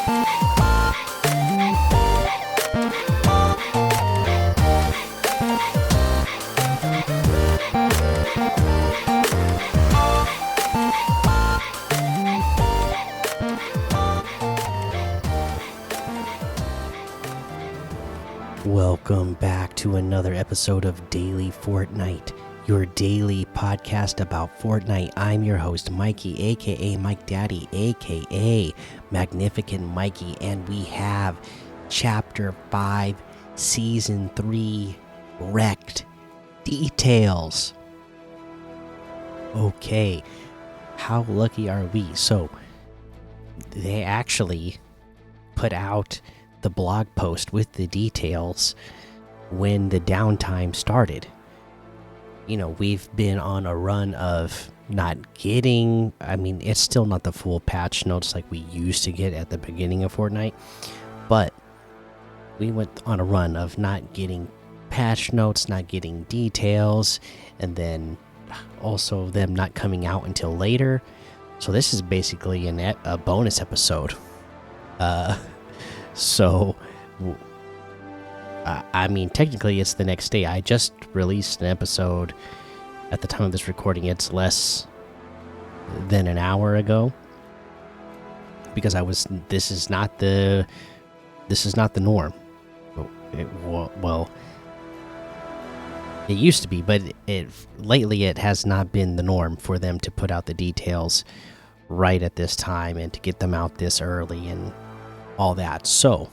Welcome back to another episode of Daily Fortnite, your daily podcast about Fortnite. I'm your host, Mikey, aka Mike Daddy, aka Magnificent Mikey, and we have Chapter 5, Season 3, Wrecked Details. Okay, how lucky are we? So, they actually put out the blog post with the details when the downtime started. You know, we've been on a run of not getting, it's still not the full patch notes like we used to get at the beginning of Fortnite, but we went on a run of not getting patch notes, not getting details, and then also them not coming out until later. So this is basically a bonus episode. So, technically it's the next day. I just released an episode at the time of this recording. It's less than an hour ago because this is not the norm. Well, it used to be, but lately it has not been the norm for them to put out the details right at this time and to get them out this early and all that. So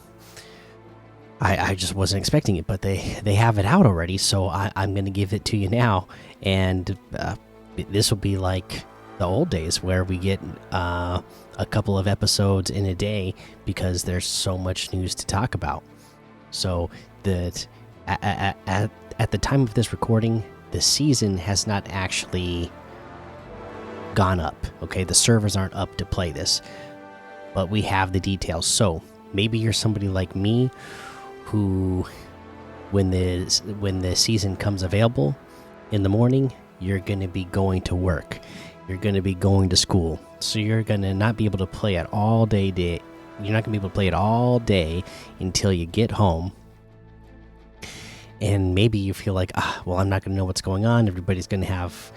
I just wasn't expecting it, but they have it out already, so I'm gonna give it to you now. And this will be like the old days where we get a couple of episodes in a day because there's so much news to talk about. So that at the time of this recording, the season has not actually gone up. Okay, the servers aren't up to play this, but we have the details. So maybe you're somebody like me who, when the season comes available in the morning, you're going to be going to work, you're going to be going to school, so you're going to not be able to play it all day. You're not going to be able to play it all day until you get home. And maybe you feel like, well, I'm not going to know what's going on. Everybody's going to have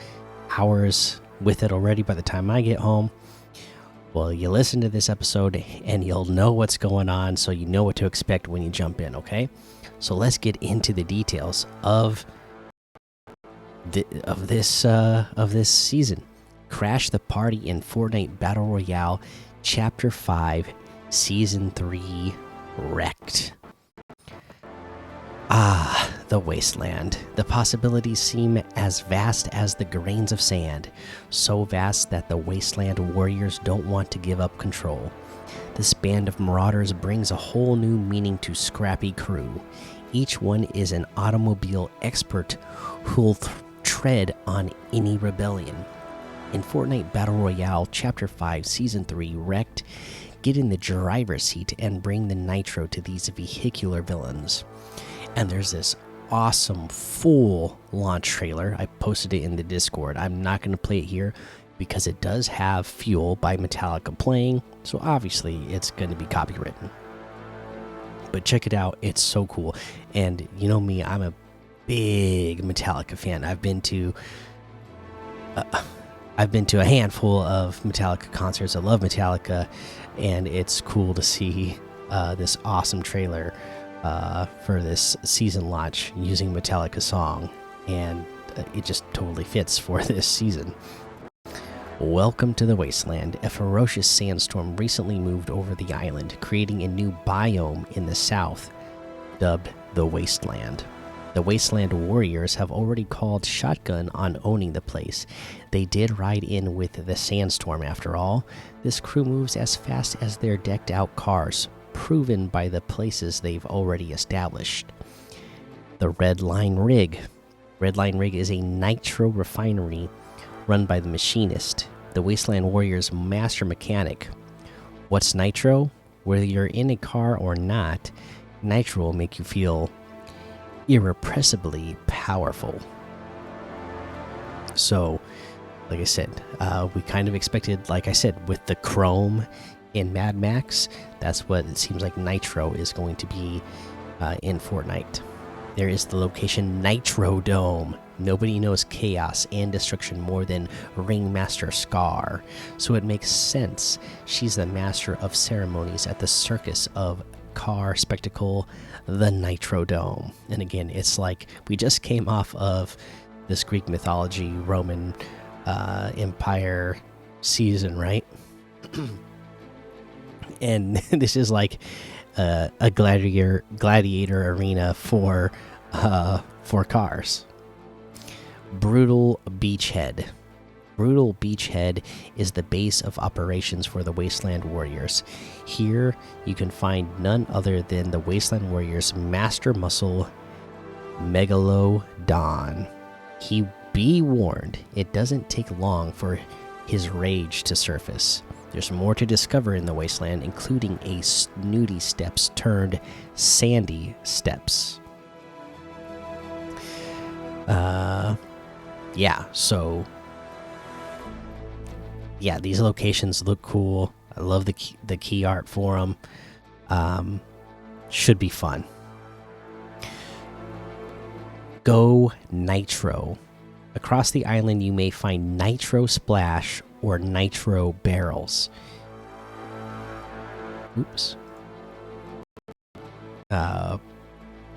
hours with it already by the time I get home. Well, you listen to this episode and you'll know what's going on, so you know what to expect when you jump in, okay? So let's get into the details of this season. Crash the Party in Fortnite Battle Royale, Chapter 5, Season 3, Wrecked. The wasteland. The possibilities seem as vast as the grains of sand, so vast that the wasteland warriors don't want to give up control. This band of marauders brings a whole new meaning to Scrappy Crew. Each one is an automobile expert who'll tread on any rebellion. In Fortnite Battle Royale Chapter 5 Season 3 Wrecked, get in the driver's seat and bring the nitro to these vehicular villains. And there's this awesome full launch trailer. I posted it in the Discord. I'm not going to play it here because it does have Fuel by Metallica playing, so obviously it's going to be copywritten. But check it out, it's so cool. And you know me, I'm a big Metallica fan. I've been to a handful of Metallica concerts. I love Metallica, and it's cool to see this awesome trailer for this season launch using Metallica song, and it just totally fits for this season. Welcome to the Wasteland. A ferocious sandstorm recently moved over the island, creating a new biome in the south, dubbed the Wasteland. The Wasteland warriors have already called shotgun on owning the place. They did ride in with the sandstorm after all. This crew moves as fast as their decked out cars, proven by the places they've already established. The Red Line Rig. Red Line Rig is a nitro refinery run by the Machinist, the Wasteland Warriors' master mechanic. What's nitro? Whether you're in a car or not, nitro will make you feel irrepressibly powerful. So, like I said, we kind of expected, like I said, with the chrome in Mad Max. That's what it seems like Nitro is going to be in Fortnite. There is the location Nitro Dome. Nobody knows chaos and destruction more than Ringmaster Scar, so it makes sense she's the master of ceremonies at the circus of car spectacle, the Nitro Dome. And again, it's like we just came off of this Greek mythology, Roman Empire season, right? And this is like a gladiator arena for cars. Brutal Beachhead. Brutal Beachhead is the base of operations for the Wasteland Warriors. Here you can find none other than the Wasteland Warriors' master muscle, Megalodon. Be warned, it doesn't take long for his rage to surface. There's more to discover in the Wasteland, including a snooty steps turned sandy steps. Yeah, so yeah, these locations look cool. I love the key art for them. Should be fun. Go Nitro. Across the island, you may find Nitro Splash or Nitro Barrels. Oops.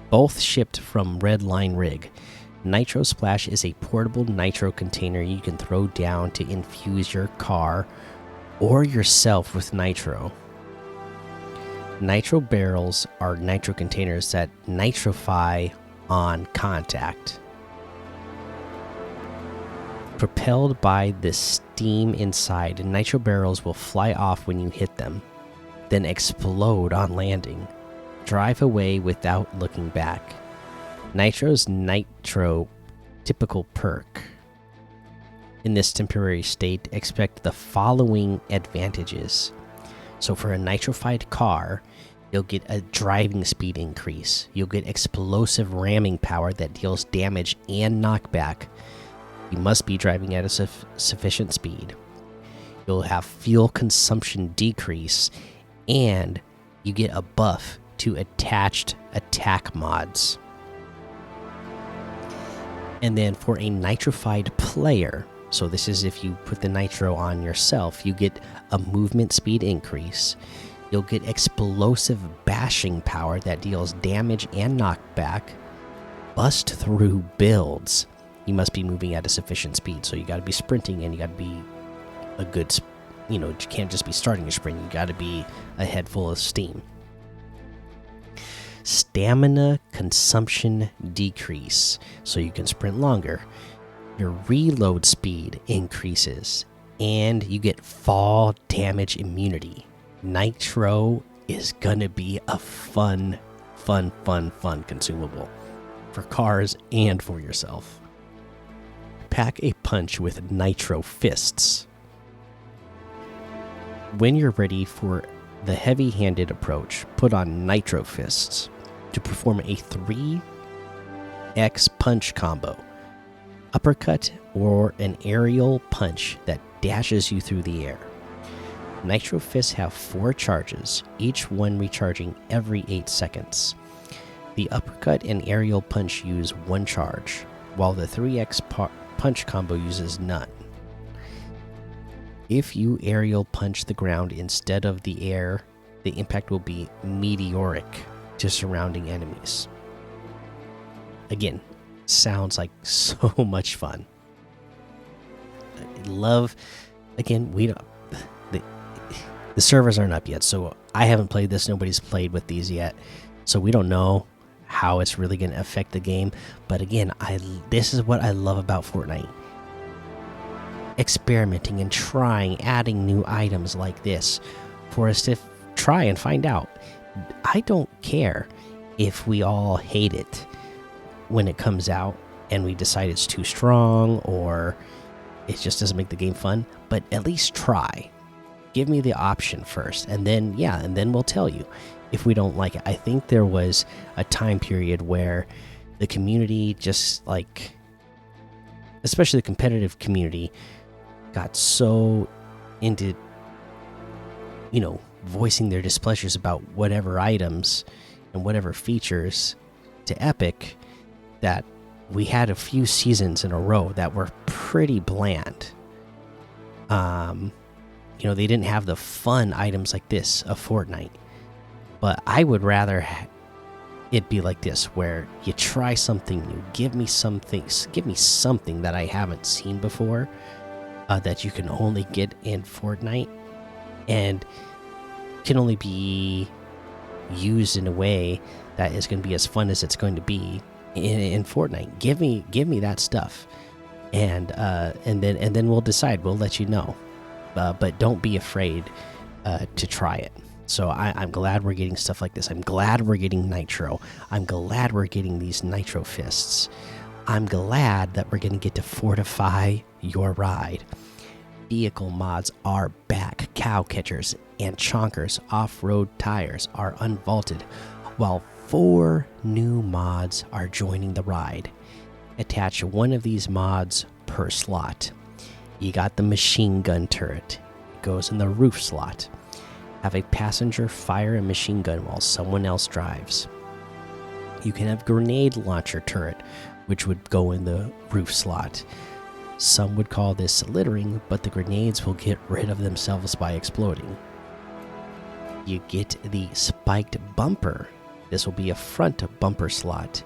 Both shipped from Red Line Rig. Nitro Splash is a portable nitro container you can throw down to infuse your car or yourself with nitro. Nitro barrels are nitro containers that nitrify on contact. Propelled by the steam inside, nitro barrels will fly off when you hit them, then explode on landing. Drive away without looking back. Nitro's nitro typical perk. In this temporary state, expect the following advantages. So for a nitrified car, you'll get a driving speed increase. You'll get explosive ramming power that deals damage and knockback. You must be driving at a sufficient speed. You'll have fuel consumption decrease, and you get a buff to attached attack mods. And then for a nitrified player, so this is if you put the nitro on yourself, you get a movement speed increase. You'll get explosive bashing power that deals damage and knockback. Bust through builds. You must be moving at a sufficient speed, so you got to be sprinting and you got to be a good, you can't just be starting a sprint. You got to be a head full of steam. Stamina consumption decrease, so you can sprint longer. Your reload speed increases, and you get fall damage immunity. Nitro is gonna be a fun consumable for cars and for yourself. Pack a punch with nitro fists. When you're ready for the heavy-handed approach, put on nitro fists to perform a 3x punch combo. Uppercut or an aerial punch that dashes you through the air. Nitro fists have 4 charges, each one recharging every 8 seconds. The uppercut and aerial punch use 1 charge, while the 3x punch combo uses none. If you aerial punch the ground instead of the air, the impact will be meteoric to surrounding enemies. Again, sounds like so much fun. I love, again, we don't, the servers aren't up yet, so I haven't played this. Nobody's played with these yet, so we don't know how it's really going to affect the game. But again, this is what I love about Fortnite. Experimenting and trying, adding new items like this for us to try and find out. I don't care if we all hate it when it comes out and we decide it's too strong or it just doesn't make the game fun, but at least try. Give me the option first, and then we'll tell you if we don't like it. I think there was a time period where the community, just like, especially the competitive community, got so into voicing their displeasures about whatever items and whatever features to Epic, that we had a few seasons in a row that were pretty bland. They didn't have the fun items like this of Fortnite, but I would rather it be like this, where you try something new, give me something that I haven't seen before, that you can only get in Fortnite, and can only be used in a way that is going to be as fun as it's going to be in Fortnite. Give me that stuff, and then we'll decide. We'll let you know, but don't be afraid to try it. So I'm glad we're getting stuff like this. I'm glad we're getting Nitro. I'm glad we're getting these Nitro Fists. I'm glad that we're going to get to fortify your ride. Vehicle mods are back. Cow catchers and chonkers off-road tires are unvaulted, while 4 new mods are joining the ride. Attach one of these mods per slot. You got the machine gun turret. It goes in the roof slot. Have a passenger fire a machine gun while someone else drives. You can have grenade launcher turret, which would go in the roof slot. Some would call this littering, but the grenades will get rid of themselves by exploding. You get the spiked bumper. This will be a front bumper slot.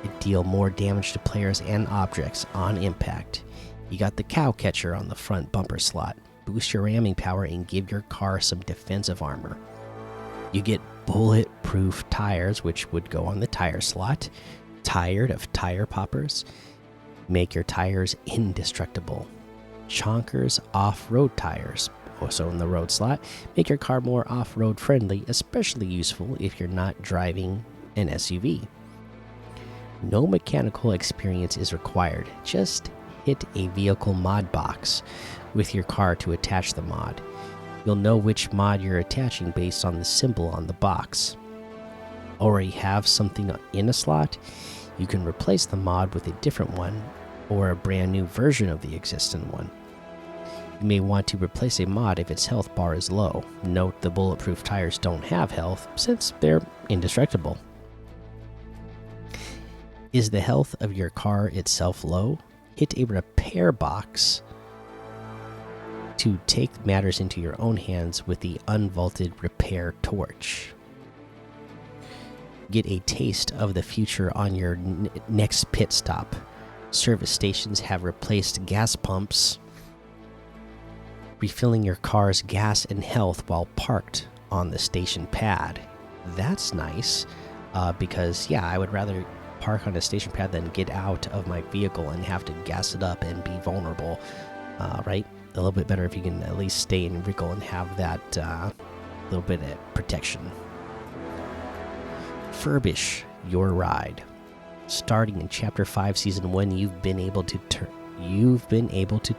It deal more damage to players and objects on impact. You got the cow catcher on the front bumper slot. Boost your ramming power and give your car some defensive armor. You get bulletproof tires, which would go on the tire slot. Tired of tire poppers? Make your tires indestructible. Chonkers off-road tires, also in the road slot. Make your car more off-road friendly, especially useful if you're not driving an SUV. No mechanical experience is required. Just hit a vehicle mod box with your car to attach the mod. You'll know which mod you're attaching based on the symbol on the box. Already have something in a slot? You can replace the mod with a different one or a brand new version of the existing one. You may want to replace a mod if its health bar is low. Note the bulletproof tires don't have health since they're indestructible. Is the health of your car itself low? Hit a repair box to take matters into your own hands with the unvaulted repair torch. Get a taste of the future on your next pit stop. Service stations have replaced gas pumps, refilling your car's gas and health while parked on the station pad. That's nice, because yeah, I would rather park on a station pad than get out of my vehicle and have to gas it up and be vulnerable, right? A little bit better if you can at least stay in your vehicle and have that little bit of protection. Furbish your ride. Starting in Chapter 5, Season 1, you've been able to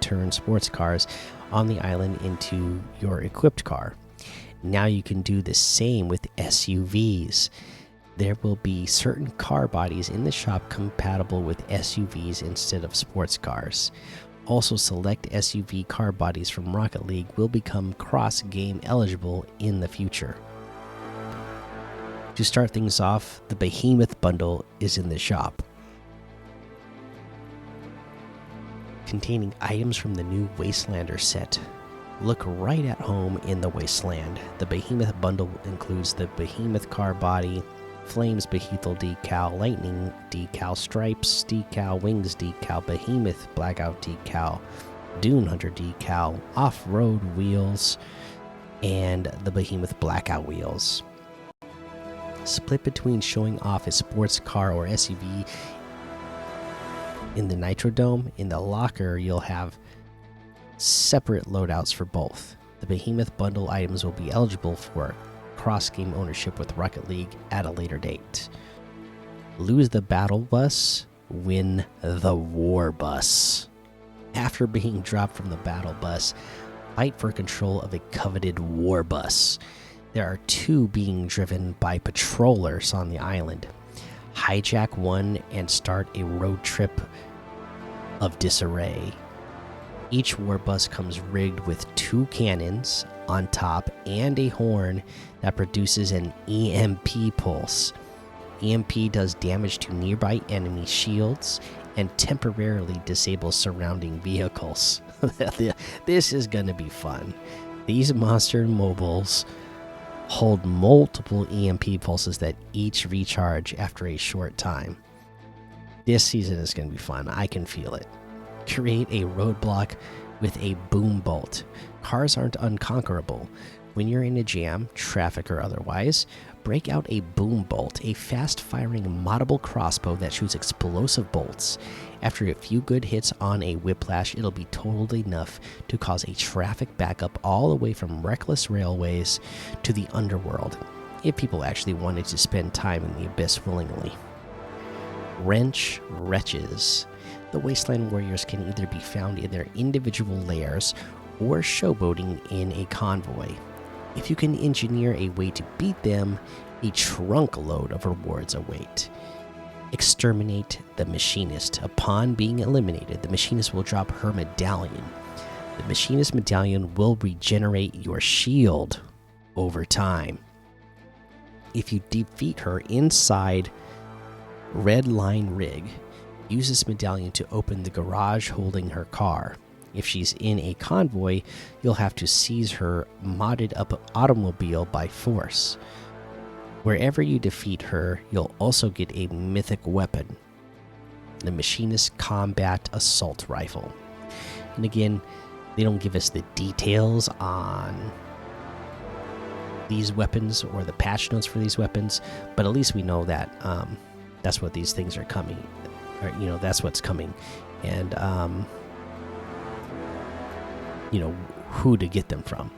turn sports cars on the island into your equipped car. Now you can do the same with SUVs. There will be certain car bodies in the shop compatible with SUVs instead of sports cars. Also, select SUV car bodies from Rocket League will become cross-game eligible in the future. To start things off, the Behemoth bundle is in the shop, containing items from the new Wastelander set. Look right at home in the Wasteland. The Behemoth bundle includes the Behemoth car body, Flames Beheathal decal, Lightning decal, Stripes decal, Wings decal, Behemoth blackout decal, Dune Hunter decal, off-road wheels, and the Behemoth blackout wheels. Split between showing off a sports car or SUV in the Nitro Dome. In the locker, you'll have separate loadouts for both. The Behemoth bundle items will be eligible for cross-game ownership with Rocket League at a later date. Lose the battle bus, win the war bus. After being dropped from the battle bus, fight for control of a coveted war bus. There are 2 being driven by patrollers on the island. Hijack one and start a road trip of disarray. Each war bus comes rigged with 2 cannons, on top and a horn that produces an EMP pulse. EMP does damage to nearby enemy shields and temporarily disables surrounding vehicles. This is going to be fun. These monster mobiles hold multiple EMP pulses that each recharge after a short time. This season is going to be fun. I can feel it. Create a roadblock with a boom bolt. Cars aren't unconquerable. When you're in a jam, traffic or otherwise, break out a boom bolt, a fast-firing moddable crossbow that shoots explosive bolts. After a few good hits on a whiplash, it'll be totaled enough to cause a traffic backup all the way from reckless railways to the underworld, if people actually wanted to spend time in the abyss willingly. Wrench Wretches. The Wasteland Warriors can either be found in their individual lairs or showboating in a convoy. If you can engineer a way to beat them, a trunk load of rewards await. Exterminate the Machinist. Upon being eliminated, the Machinist will drop her medallion. The Machinist medallion will regenerate your shield over time. If you defeat her inside Red Line Rig, use this medallion to open the garage holding her car. If she's in a convoy, you'll have to seize her modded up automobile by force. Wherever you defeat her, you'll also get a mythic weapon, the Machinist Combat Assault Rifle. And again, they don't give us the details on these weapons or the patch notes for these weapons, but at least we know that that's what these things are coming, or that's what's coming, and who to get them from.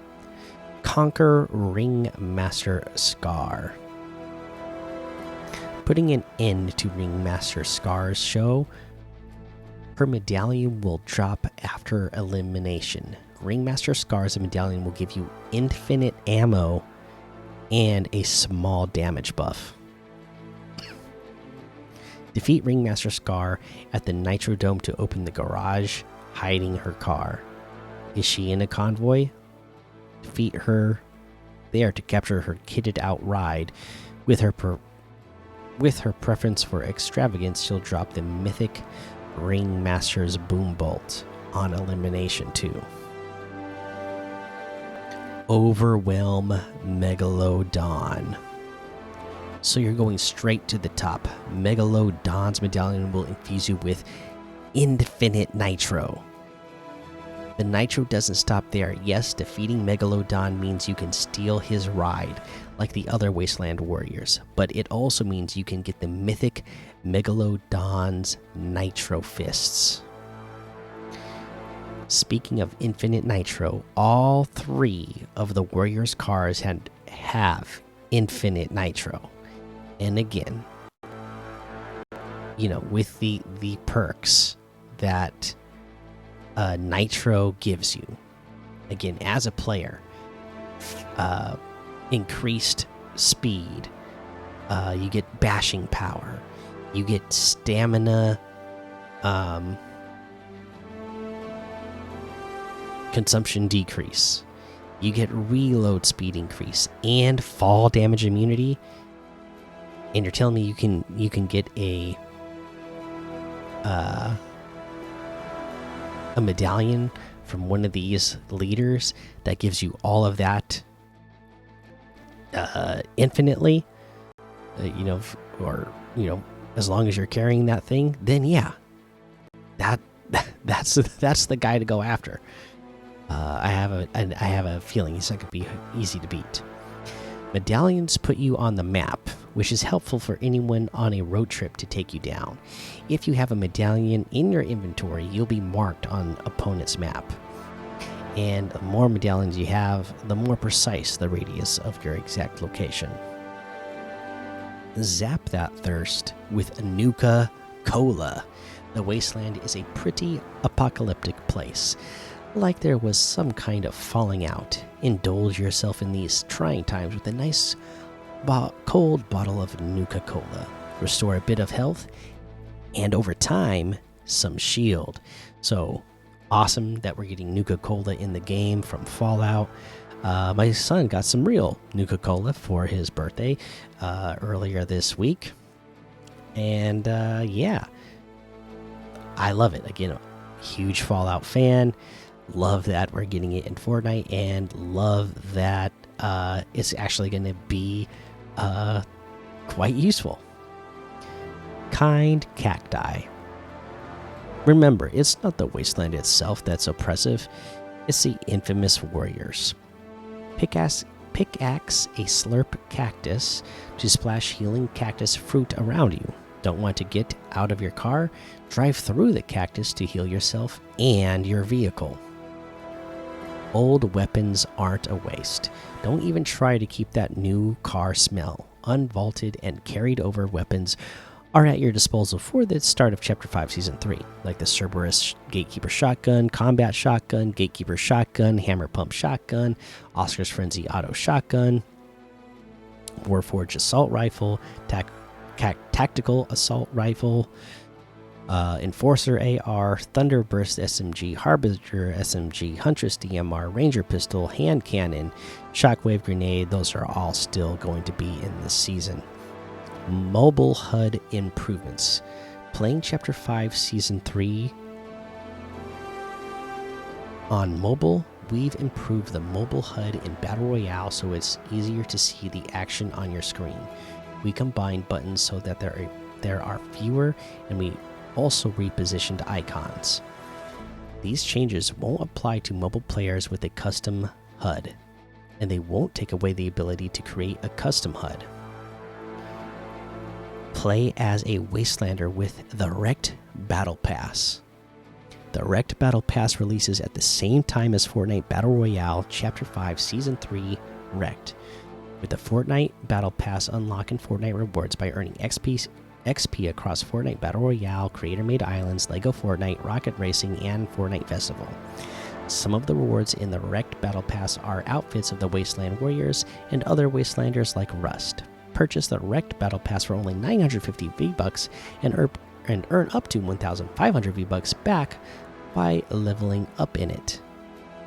Conquer Ringmaster Scar. Putting an end to Ringmaster Scar's show, her medallion will drop after elimination. Ringmaster Scar's medallion will give you infinite ammo and a small damage buff. Defeat Ringmaster Scar at the Nitro Dome to open the garage hiding her car. Is she in a convoy? Defeat her there to capture her kitted out ride. With her preference for extravagance, she'll drop the mythic Ringmaster's Boom Bolt on elimination too. Overwhelm Megalodon. So you're going straight to the top. Megalodon's medallion will infuse you with infinite nitro. The nitro doesn't stop there. Yes, defeating Megalodon means you can steal his ride, like the other Wasteland Warriors, but it also means you can get the mythic Megalodon's Nitro Fists. Speaking of infinite nitro, all 3 of the Warriors' cars have infinite nitro. And again, with the perks that nitro gives you, again, as a player, increased speed, you get bashing power, you get stamina consumption decrease, you get reload speed increase and fall damage immunity. And you're telling me you can get a medallion from one of these leaders that gives you all of that infinitely, as long as you're carrying that thing, then yeah, that's the guy to go after. I have a feeling he's not gonna be easy to beat. Medallions put you on the map, which is helpful for anyone on a road trip to take you down. If you have a medallion in your inventory, you'll be marked on opponent's map. And the more medallions you have, the more precise the radius of your exact location. Zap that thirst with Nuka-Cola. The Wasteland is a pretty apocalyptic place. Like there was some kind of falling out. Indulge yourself in these trying times with a nice cold bottle of Nuka-Cola. Restore a bit of health, and over time, some shield. So awesome that we're getting Nuka-Cola in the game from Fallout. My son got some real Nuka Cola for his birthday earlier this week. And yeah, I love it. Again, huge Fallout fan. Love that we're getting it in Fortnite, and love that it's actually going to be quite useful. Kind cacti. Remember, it's not the wasteland itself that's oppressive, it's the infamous warriors. Pickaxe a slurp cactus to splash healing cactus fruit around you. Don't want to get out of your car? Drive through the cactus to heal yourself and your vehicle. Old weapons aren't a waste. Don't even try to keep that new car smell. Unvaulted and carried over weapons are at your disposal for the start of Chapter 5, Season 3, like the Cerberus Gatekeeper Shotgun, Combat Shotgun, Gatekeeper Shotgun, Hammer Pump Shotgun, Oscar's Frenzy Auto Shotgun, Warforged Assault Rifle, Tactical Assault Rifle, Enforcer AR, Thunderburst SMG, Harbinger SMG, Huntress DMR, Ranger Pistol, Hand Cannon, Shockwave Grenade. Those are all still going to be in this season. Mobile HUD improvements. Playing Chapter 5 Season 3 on mobile, we've improved the mobile HUD in Battle Royale so it's easier to see the action on your screen. We combined buttons so that there are fewer, and we also repositioned icons. These changes won't apply to mobile players with a custom HUD, and they won't take away the ability to create a custom HUD. Play as a Wastelander with the Wrecked Battle Pass. The Wrecked Battle Pass releases at the same time as Fortnite Battle Royale Chapter 5 Season 3 Wrecked. With the Fortnite Battle Pass, unlocking Fortnite rewards by earning XP across Fortnite Battle Royale, Creator-Made Islands, LEGO Fortnite, Rocket Racing, and Fortnite Festival. Some of the rewards in the Wrecked Battle Pass are outfits of the Wasteland Warriors and other Wastelanders like Rust. Purchase the Wrecked Battle Pass for only 950 V-Bucks and earn up to 1,500 V-Bucks back by leveling up in it.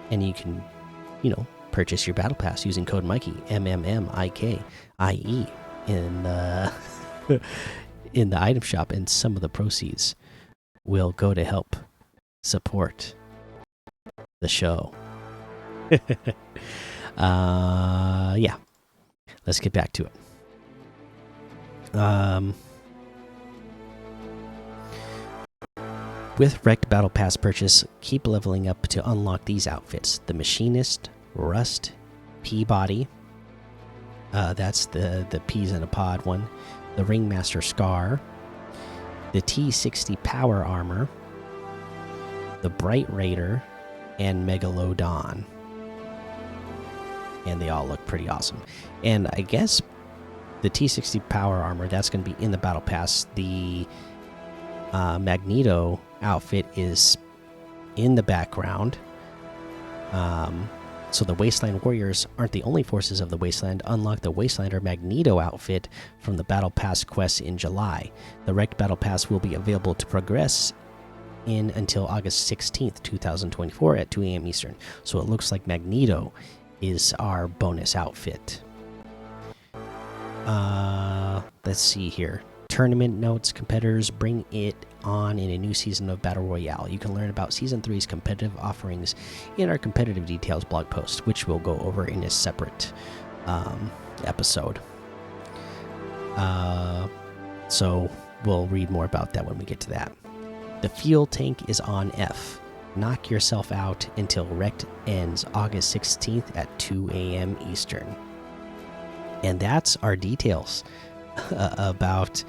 And you can, purchase your Battle Pass using code Mikey, MMMIKIE, in in the item shop, and some of the proceeds will go to help support the show. Yeah, let's get back to it. With Wrecked Battle Pass purchase, keep leveling up to unlock these outfits: the Machinist, Rust, Peabody, that's the peas in a pod one, the Ringmaster Scar, the T60 Power Armor, the Bright Raider, and Megalodon. And they all look pretty awesome. And I guess the T60 Power Armor, that's going to be in the Battle Pass. The Magneto outfit is in the background. So the Wasteland Warriors aren't the only forces of the Wasteland. Unlock the Wastelander Magneto outfit from the Battle Pass quest in July. The Wrecked Battle Pass will be available to progress in until August 16th, 2024 at 2 a.m. Eastern. So it looks like Magneto is our bonus outfit. Let's see here. Tournament notes. Competitors bring it on in a new season of Battle Royale. You can learn about Season 3's competitive offerings in our competitive details blog post, which we'll go over in a separate episode. So we'll read more about that when we get to that. The fuel tank is on F. Knock yourself out until Wrecked ends August 16th at 2 a.m. Eastern. And that's our details about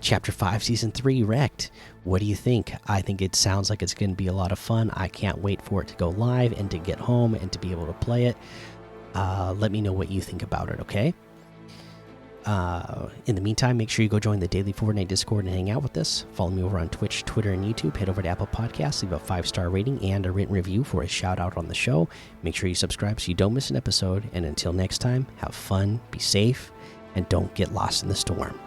Chapter 5 Season 3 Wrecked. What do you think? I think it sounds like it's going to be a lot of fun. I can't wait for it to go live and to get home and to be able to play it. Let me know what you think about it, okay? In the meantime, make sure you go join the daily Fortnite Discord and hang out with us. Follow me over on Twitch, Twitter, and YouTube. Head over to Apple Podcasts, leave a 5-star rating and a written review for a shout out on the show. Make sure you subscribe so you don't miss an episode. And until next time, have fun, be safe, and don't get lost in the storm.